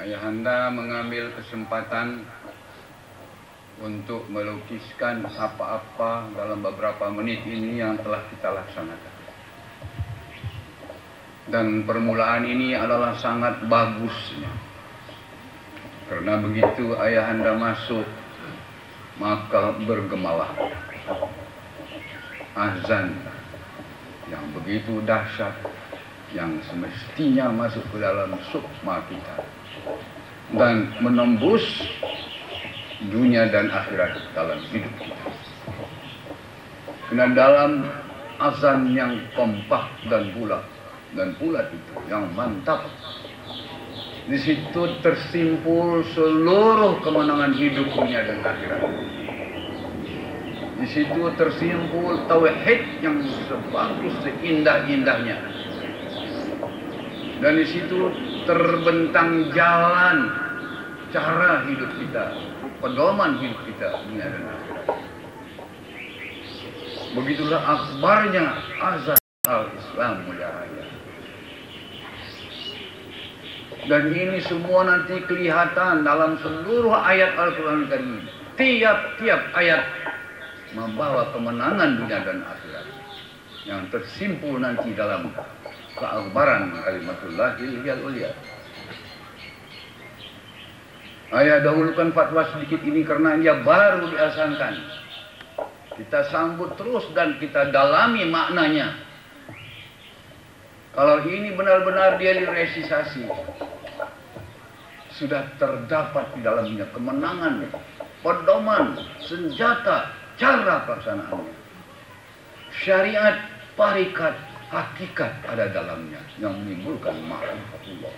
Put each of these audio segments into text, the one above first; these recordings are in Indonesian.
Ayahanda mengambil kesempatan untuk melukiskan apa-apa dalam beberapa menit ini yang telah kita laksanakan. Dan permulaan ini adalah sangat bagusnya. Karena begitu ayahanda masuk, maka bergemalah azan yang begitu dahsyat, yang semestinya masuk ke dalam sukma kita dan menembus dunia dan akhirat dalam hidup kita. Karena dalam azan yang kompak dan bulat itu yang mantap, di situ tersimpul seluruh kemenangan hidup dunia dan akhirat. Di situ tersimpul tauhid yang sebagus seindah-indahnya. Dan di situ terbentang jalan cara hidup kita, pedoman hidup kita dunia dan akhirat. Begitulah akbarnya azan al-Islam mulia raya. Dan ini semua nanti kelihatan dalam seluruh ayat Al-Quran Karim. Tiap-tiap ayat membawa kemenangan dunia dan akhirat yang tersimpul nanti dalam keakbaran kalimatullahil ulia. Ayah dahulukan fatwa sedikit ini karena ia baru diasankan. Kita sambut terus dan kita dalami maknanya. Kalau ini benar-benar dia direalisasi, sudah terdapat di dalamnya kemenangan, pedoman, senjata, cara pelaksanaannya. Syariat, tarikat, hakikat ada dalamnya yang menimbulkan ma'rifatullah.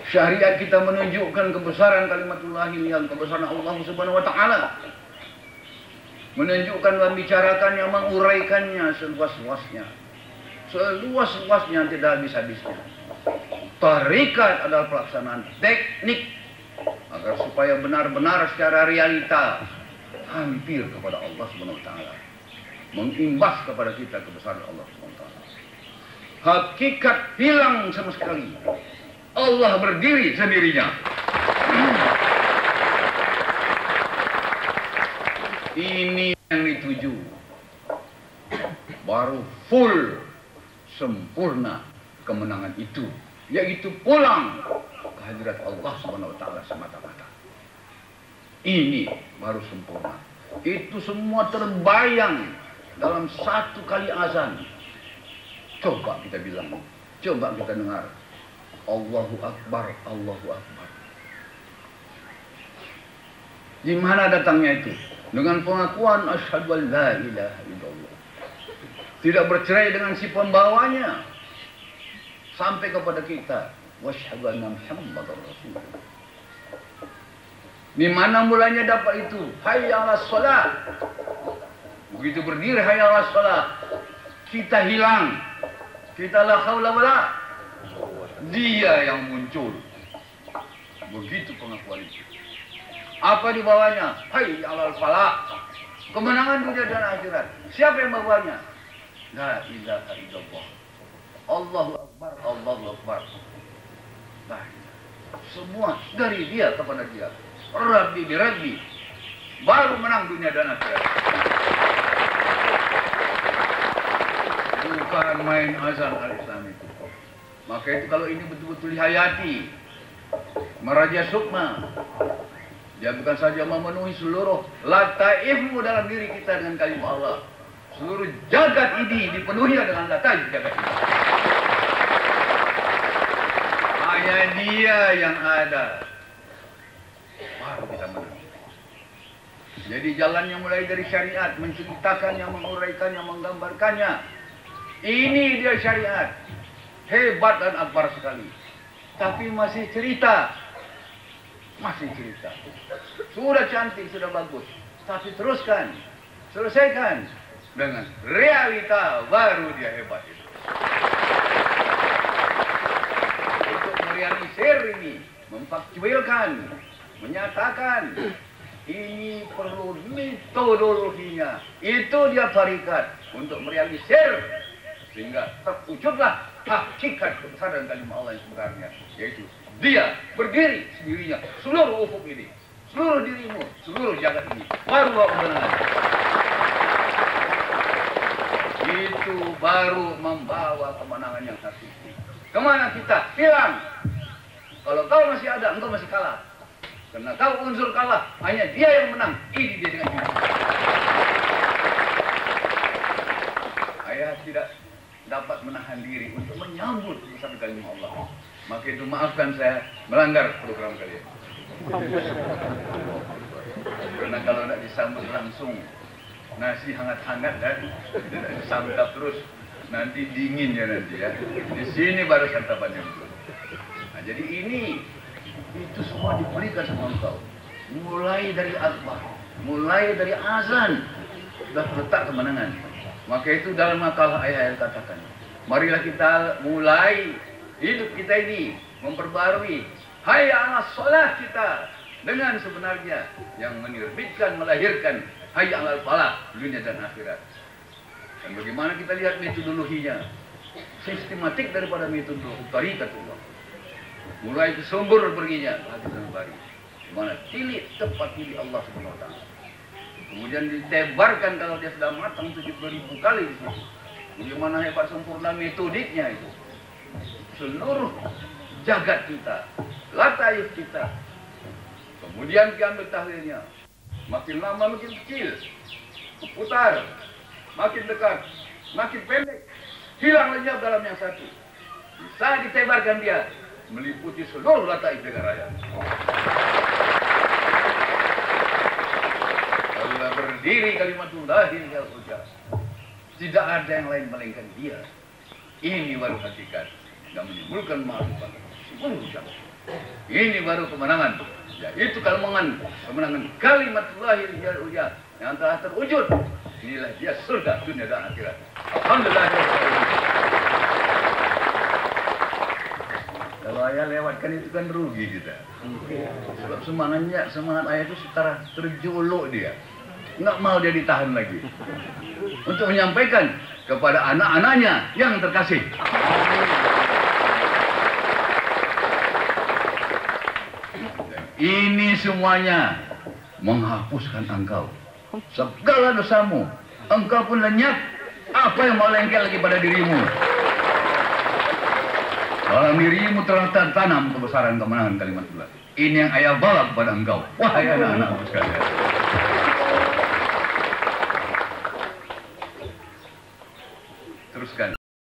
Syariat kita menunjukkan kebesaran kalimatullah yang kebesaran Allah Subhanahu wa taala. Menunjukkan, membicarakannya, menguraikannya seluas-luasnya. Seluas-luasnya, tidak habis-habisnya. Tarikat adalah pelaksanaan teknik agar supaya benar-benar secara realita hampir kepada Allah Subhanahu wa taala. Mengimbas kepada kita kebesaran Allah Subhanahu wa taala. Hakikat hilang sama sekali. Allah berdiri sendirinya. Ini yang dituju. Baru full, sempurna kemenangan itu, yaitu pulang ke hadirat Allah Subhanahu wa taala semata-mata. Ini baru sempurna. Itu semua terbayang dalam satu kali azan. Coba kita bilang, coba kita dengar. Allahu Akbar, Allahu Akbar. Di mana datangnya itu? Dengan pengakuan asyhadu an la ilaha illallah. Tidak bercerai dengan si pembawanya. Sampai kepada kita. Wasyhadu anna Muhammadar Rasulullah. Di mana mulanya dapat itu? Hayya 'alas shalah. Begitu berdiri hayya 'alas shalah, kita hilang. Kita la haula wala. Dia yang muncul. Begitu pengakuan itu. Apa di bawahnya? Hayya 'alal falah. Kemenangan dunia dan akhirat. Siapa yang membawanya? La ilaha illallah. Allahu Akbar, Allahu Akbar. Nah, semua dari dia kepada dia. Rabbi bi Rabbi. Baru menang dunia dan akhirat. Bukan main azan al-Islam itu. Maka itu kalau ini betul-betul dihayati, meraja sukma, dia bukan saja memenuhi seluruh lataifmu dalam diri kita dengan kalimat Allah. Seluruh jagat ini dipenuhi dengan lataif jagat ini. Hanya dia yang ada. Baru kita menang. Jadi jalannya mulai dari syariat, menceritakannya, menguraikannya, menggambarkannya. Ini dia syariat. Hebat dan akbar sekali. Tapi masih cerita. Masih cerita. Sudah cantik, sudah bagus. Tapi teruskan. Selesaikan. Dengan realita, baru dia hebat itu. Untuk merealisir ini. Memfaktualkan. Menyatakan. Ini perlu metodologinya. Itu dia tarikat. Untuk merealisir. Sehingga terwujudlah hakikat kebesaran kalimat Allah yang sebenarnya, yaitu dia berdiri sendirinya seluruh ufuk ini, seluruh dirimu, seluruh jagat ini, baru kebenaran. Itu baru membawa kemenangan yang hakiki. Kemana kita? Hilang. Kalau kau masih ada, engkau masih kalah. Karena kau unsur kalah, hanya dia yang menang. Ini dia dengan ini. Ayah tidak dapat menahan diri untuk menyambut satu kalimat Allah. Maka itu maafkan saya melanggar program kalian. Karena kalau tidak disambut langsung, nasi hangat-hangat dan tidak disantap terus, nanti dingin ya nanti ya. Di sini baru santapannya betul. Nah, jadi ini itu semua diberikan sama engkau. Mulai dari akbar, mulai dari azan sudah terletak kemenangan. Maka itu dalam makalah ayat katakan, marilah kita mulai hidup kita ini memperbarui hayya 'alas shalah kita dengan sebenarnya yang menerbitkan, melahirkan hayya 'alal falah dunia dan akhirat. Dan bagaimana kita lihat metodologinya, sistematik daripada metode tarikatullah. Mulai ke sumber perginya, hadis Nabawi. Mana tilik tepat pilih Allah Subhanahu wa taala. Kemudian ditebarkan kalau dia sudah matang 70.000 kali di situ. Bagaimana hebat sempurna metodiknya itu. Seluruh jagat kita, latayuf kita. Kemudian diambil tahlilnya. Makin lama makin kecil. Putar. Makin dekat. Makin pendek. Hilang lenyap dalam yang satu. Bisa ditebarkan dia. Meliputi seluruh latayuf negara raya. Allah berdiri kalimatullahil hujjah. Tidak ada yang lain melainkan dia. Ini baru hakikat. Tidak menimbulkan ma'rifat. Ini baru kemenangan. Yaitu kemenangan kalimatullahil hujjah yang telah terwujud. Inilah dia surga dunia dan akhirat. Alhamdulillah. Kalau ayah lewatkan itu kan rugi kita. Sebab semangat ayah itu setara terjolok dia. Nggak mau dia ditahan lagi. Untuk menyampaikan kepada anak-anaknya yang terkasih. Ini semuanya menghapuskan engkau. Segala dosamu. Engkau pun lenyap. Apa yang mau lengket lagi pada dirimu? Dalam dirimu telah tertanam kebesaran kemenangan kalimatullah. Ini yang ayah bawa kepada engkau. Wahai anak-anakku sekalian.